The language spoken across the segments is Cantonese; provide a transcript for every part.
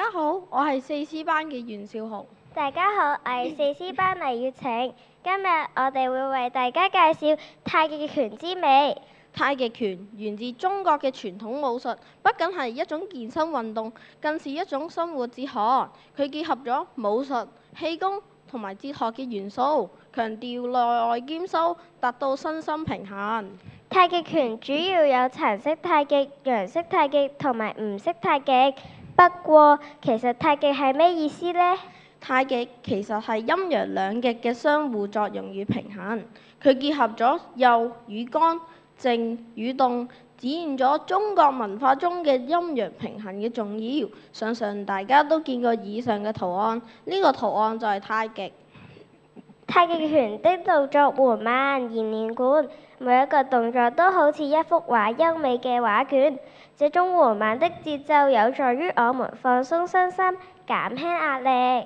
家好，我係4C班嘅袁少雄。大家好，我係4C班黎月晴。今日我哋會為大家介紹太極拳之美。太極拳源自中國嘅傳統武術，不僅係一種健身運動，更是一種生活哲學。佢結合咗武術、氣功同埋哲學嘅元素，強調內外兼修，達到身心平衡。太極拳主要有殘式太極、楊式太極同埋吳式太極。不過，其實太極係咩意思呢？太極其實係陰陽兩極嘅相互作用與平衡，佢結合咗柔與剛、靜與動，展現咗中國文化中嘅陰陽平衡嘅重要。相信大家都見過以上嘅圖案，呢個圖案就係太極。太極拳的動作緩慢而連貫，每一個動作都好似一幅畫優美嘅畫卷。這種緩慢的節奏有助於我們放鬆身心，減輕壓力。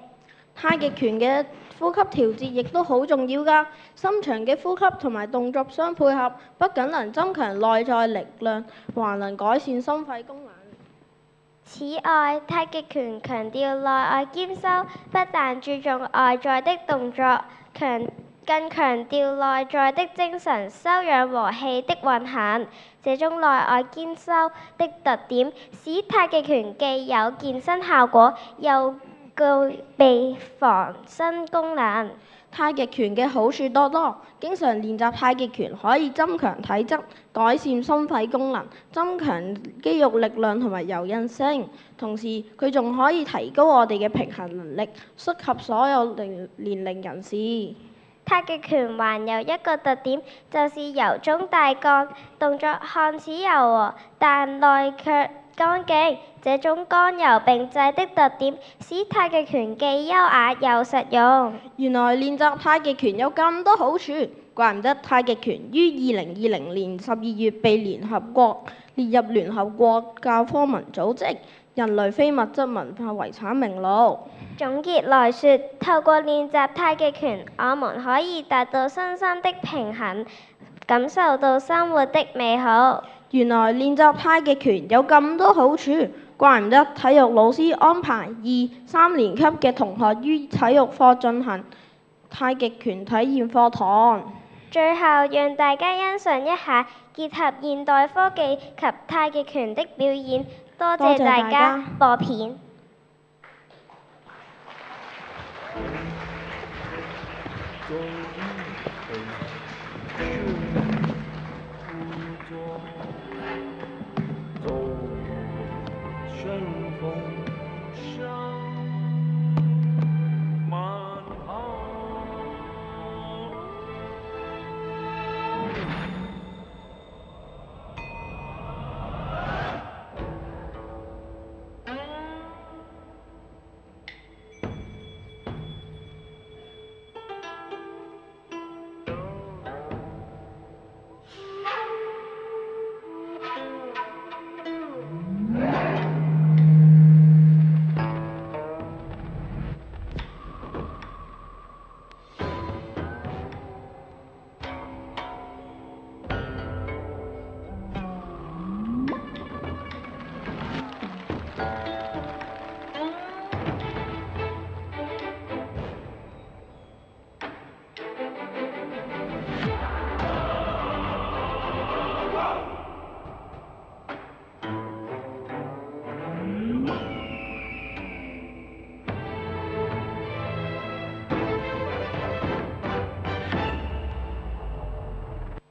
太極拳嘅呼吸調節亦都好重要㗎，深長嘅呼吸同埋動作相配合，不僅能增強內在力量，還能改善心肺功能。此外，太極拳強調內外兼修，不但注重外在的動作，更強調內在的精神修養和氣的運行。這種內外兼修的特點，使太極拳既有健身效果，又具備防身功能。太極拳嘅好處多多，經常練習太極拳可以增強體質，改善心肺功能，增強肌肉力量同埋柔韌性。同時，佢仲可以提高我哋嘅平衡能力，適合所有年齡人士。太極拳還有一個特點，就是柔中帶剛，動作看似柔和，但內卻剛勁。這種剛柔並濟的特點，使太極拳既優雅又實用。原來練習太極拳有咁多好處，怪唔得太極拳於2020年12月被聯合國列入聯合國教科文組織人類非物質文化遺產名錄。總結來說，透過練習太極拳，我們可以達到身心的平衡，感受到生活的美好。原來練習太極拳有咁多好處，怪唔得體育老師安排2、3年級嘅同學於體育課進行太極拳體驗課堂。最後，讓大家欣賞一下結合現代科技及太極拳的表演。多謝大家，播片。走与顺风。